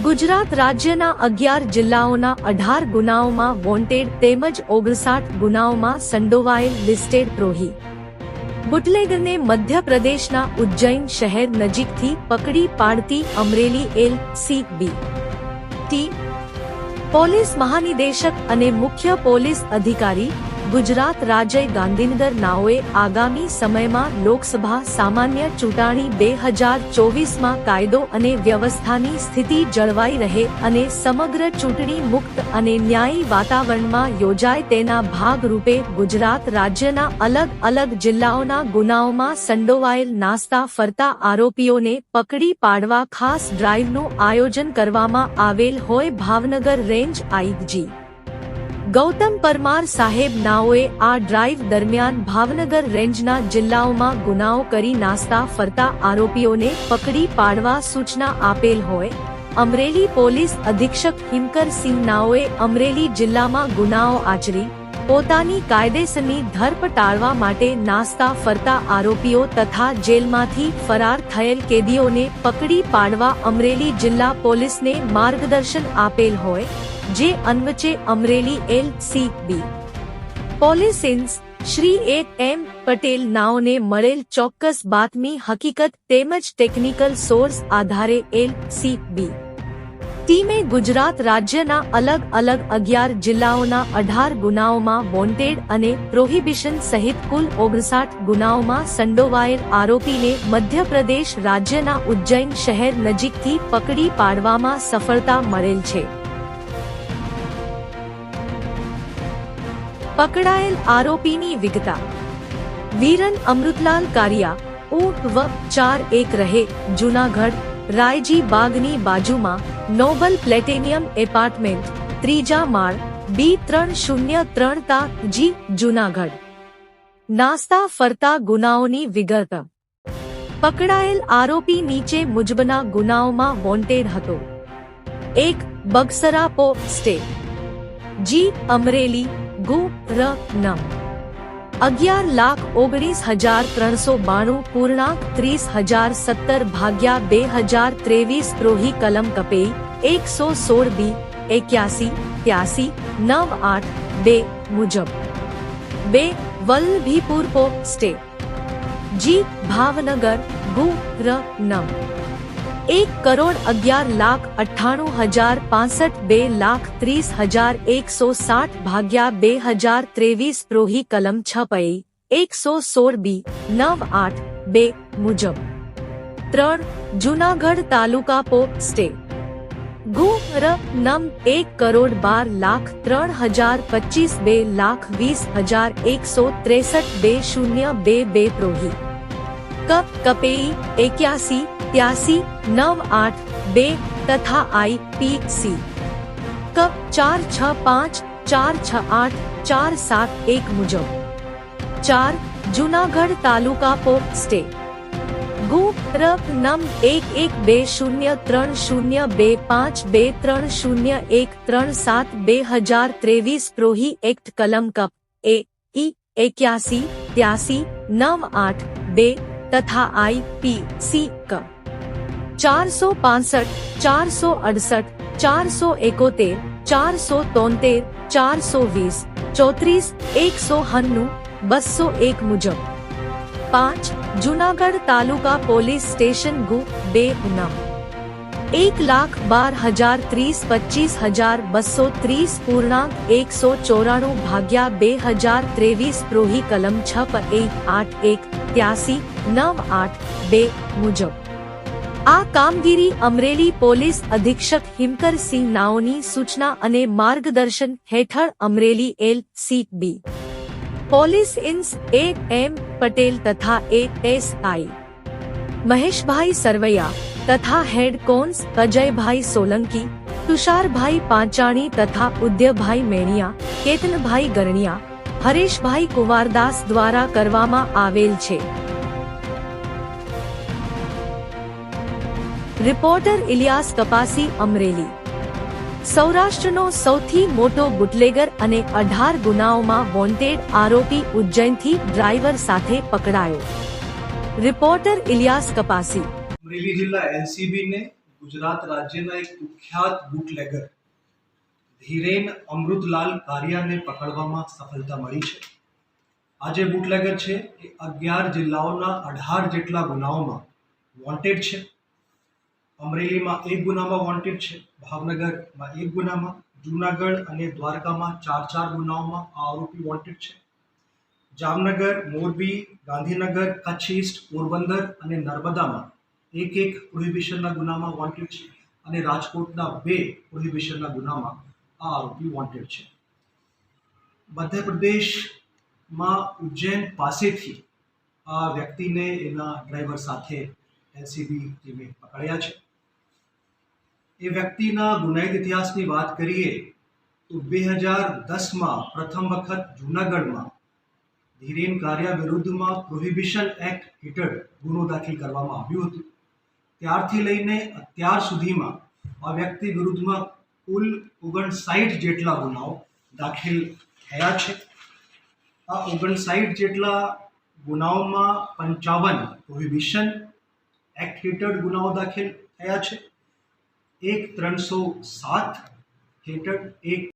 ગુજરાત રાજ્યના 11 જિલ્લાઓના 18 ગુનાઓમાં વોન્ટેડ તેમજ 59 ગુનાઓમાં સંડોવાયેલ લિસ્ટેડ પ્રોહી બુટલેગરને મધ્યપ્રદેશના ઉજ્જૈન શહેર નજીકથી પકડી પાડતી અમરેલી એલ.સી.બી. ટી. પોલીસ મહાનિદેશક અને મુખ્ય પોલીસ અધિકારી ગુજરાત રાજ્ય ગાંધીનગર નાઓએ આગામી સમયમાં લોકસભા સામાન્ય ચૂંટણી 2024માં કાયદો અને વ્યવસ્થાની સ્થિતિ જળવાઈ રહે અને સમગ્ર ચૂંટણી મુક્ત અને ન્યાયી વાતાવરણમાં યોજાય તેના ભાગરૂપે ગુજરાત રાજ્યના અલગ અલગ જિલ્લાઓના ગુનાઓમાં સંડોવાયેલ નાસ્તા ફરતા આરોપીઓને પકડી પાડવા ખાસ ડ્રાઈવનું આયોજન કરવામાં આવેલ હોય ભાવનગર રેન્જ આઈ.જી. ગૌતમ પરમાર સાહેબ નાઓએ આ ડ્રાઈવ દરમિયાન ભાવનગર રેન્જના જિલ્લાઓમાં ગુનાઓ કરી નાસ્તા ફરતા આરોપીઓને પકડી પાડવા સૂચના આપેલ હોય અમરેલી પોલીસ અધિક્ષક હિમકરસિંહ નાઓએ અમરેલી જિલ્લામાં ગુનાઓ આચરી પોતાની કાયદેસરની ધરપકડ ટાળવા માટે નાસ્તા ફરતા આરોપીઓ તથા જેલમાંથી ફરાર થયેલ કેદીઓને પકડી પાડવા અમરેલી જિલ્લા પોલીસને માર્ગદર્શન આપેલ હોય જે અન્વચે અમરેલી એલ.સી.બી. પોલીસ ઇન્સ શ્રી એમ પટેલ નાઓને મળેલ ચોક્કસ બાતમી હકીકત તેમજ ટેકનિકલ સોર્સ આધારે એલ.સી.બી. ટીમે ગુજરાત રાજ્યના અલગ અલગ 11 જિલ્લાઓના 18 ગુનાઓમાં વોન્ટેડ અને પ્રોહિબિશન સહિત કુલ 59 ગુનાઓમાં સંડોવાયેલ આરોપીને મધ્યપ્રદેશ રાજ્યના ઉજ્જૈન શહેર નજીકથી પકડી પાડવામાં સફળતા મળેલ છે. પકડાયેલ આરોપીની વિગતા વીરન અમૃતલાલ કારિયા ઉર્ફ 41 રહે જૂનાગઢ રાયજી બાગની બાજુમાં નોબલ પ્લેટિનિયમ એપાર્ટમેન્ટ ત્રીજા માળ B3003 તા જી જૂનાગઢ. નાસ્તા ફરતા ગુનાઓની વિગત પકડાયેલ આરોપી નીચે મુજબના ગુનાઓમાં વોન્ટેડ હતો. 1. બગસરા સ્ટેટ જી અમરેલી ગુરનમ 11,19,392 પૂર્ણાંક 30,017 ભાગ્યા 2023 પ્રોહી કલમ કપેઈ 116 બી 81 83 98 2 મુજબ. 2. વલ્લભીપુર સ્ટેટ જી ભાવનગર ગુરનમ 1,11,98,065 2,30,160 ભાગ્યા 2023 પ્રોહી કલમ 6 પૈ 116 બી 98 2 મુજબ. 3. જૂનાગઢ તાલુકા સ્ટેટ ગુરનમ 1,12,03,025 2,20,163 2,022 પ્રોહી કપેઈ 81 83 98 2 તથા આઈ.પી.સી. ક 465 468 471 મુજબ. 4. જૂનાગઢ તાલુકા સ્ટેટ ગુરનમ 112030252301307 2023 પ્રોહી એક્ટ કલમ કપ એ ઈ 81 83 98 2 તથા આઈ.પી.સી. ક 465 468 471 473 420 34 190 201 મુજબ. 5. જૂનાગઢ તાલુકા પોલીસ સ્ટેશન ગુરનમ 1,12,30,25,230 પૂર્ણાંક 194 ભાગ્યા 2023 પ્રોહી કલમ 6 81 83 98 2 મુજબ. આ કામગીરી અમરેલી પોલીસ અધિક્ષક હિમકરસિંહ નાઓની સૂચના અને માર્ગદર્શન હેઠળ અમરેલી એલ.સી.બી. પોલીસ ઇન્સ એમ પટેલ તથા એએસઆઈ મહેશભાઈ સરવૈયા તથા હેડ કોન્સ અજયભાઈ સોલંકી તુષારભાઈ પાંચાણી તથા ઉદયભાઈ મેણિયા કેતનભાઈ ગરણિયા હરેશભાઈ કુવારદાસ દ્વારા કરવામાં આવેલ છે. રિપોર્ટર ઇલિયાસ કપાસી અમરેલી. સૌરાષ્ટ્રનો સૌથી મોટો બુટલેગર અને 18 ગુનાઓમાં વોન્ટેડ આરોપી ઉજ્જૈનથી ડ્રાઈવર સાથે પકડાયો. રિપોર્ટર ઇલિયાસ કપાસી. અમરેલી જિલ્લા એલસીબી ને ગુજરાત રાજ્યના એક કુખ્યાત બુટલેગર ધીરેન અમૃતલાલ કારિયાને પકડવામાં સફળતા મળી છે. આ જે બુટલેગર છે એ 11 જિલ્લાઓના 18 જેટલા ગુનાઓમાં વોન્ટેડ છે. અમરેલીમાં 1 ગુનામાં વોન્ટેડ છે, ભાવનગરમાં 1 ગુનામાં, જૂનાગઢ અને દ્વારકામાં 4 ગુનાઓમાં આ આરોપી વોન્ટેડ છે. જામનગર, મોરબી, ગાંધીનગર, કચ્છ ઈસ્ટ, પોરબંદર અને નર્મદામાં 1 પ્રોહિબિશનના ગુનામાં વોન્ટેડ છે અને રાજકોટના 2 પ્રોહિબિશનના ગુનામાં આ આરોપી વોન્ટેડ છે. મધ્યપ્રદેશમાં ઉજ્જૈન પાસેથી આ વ્યક્તિને એના ડ્રાઈવર સાથે એલસીબી ટીમે પકડ્યા છે. એ વ્યક્તિના ગુનાહિત ઇતિહાસની વાત કરીએ તો 2010માં પ્રથમ વખત જૂનાગઢમાં ધીરેન કારિયા વિરુદ્ધમાં પ્રોહિબિશન એક્ટ હેઠળ ગુનો દાખલ કરવામાં આવ્યો હતો. ત્યારથી લઈને અત્યાર સુધીમાં આ વ્યક્તિ વિરુદ્ધમાં કુલ 59 જેટલા ગુનાઓ દાખલ થયા છે. આ 59 જેટલા ગુનાઓમાં 55 પ્રોહિબિશન એક્ટ હેઠળ ગુનાઓ દાખલ થયા છે, 307 હેઠળ, 1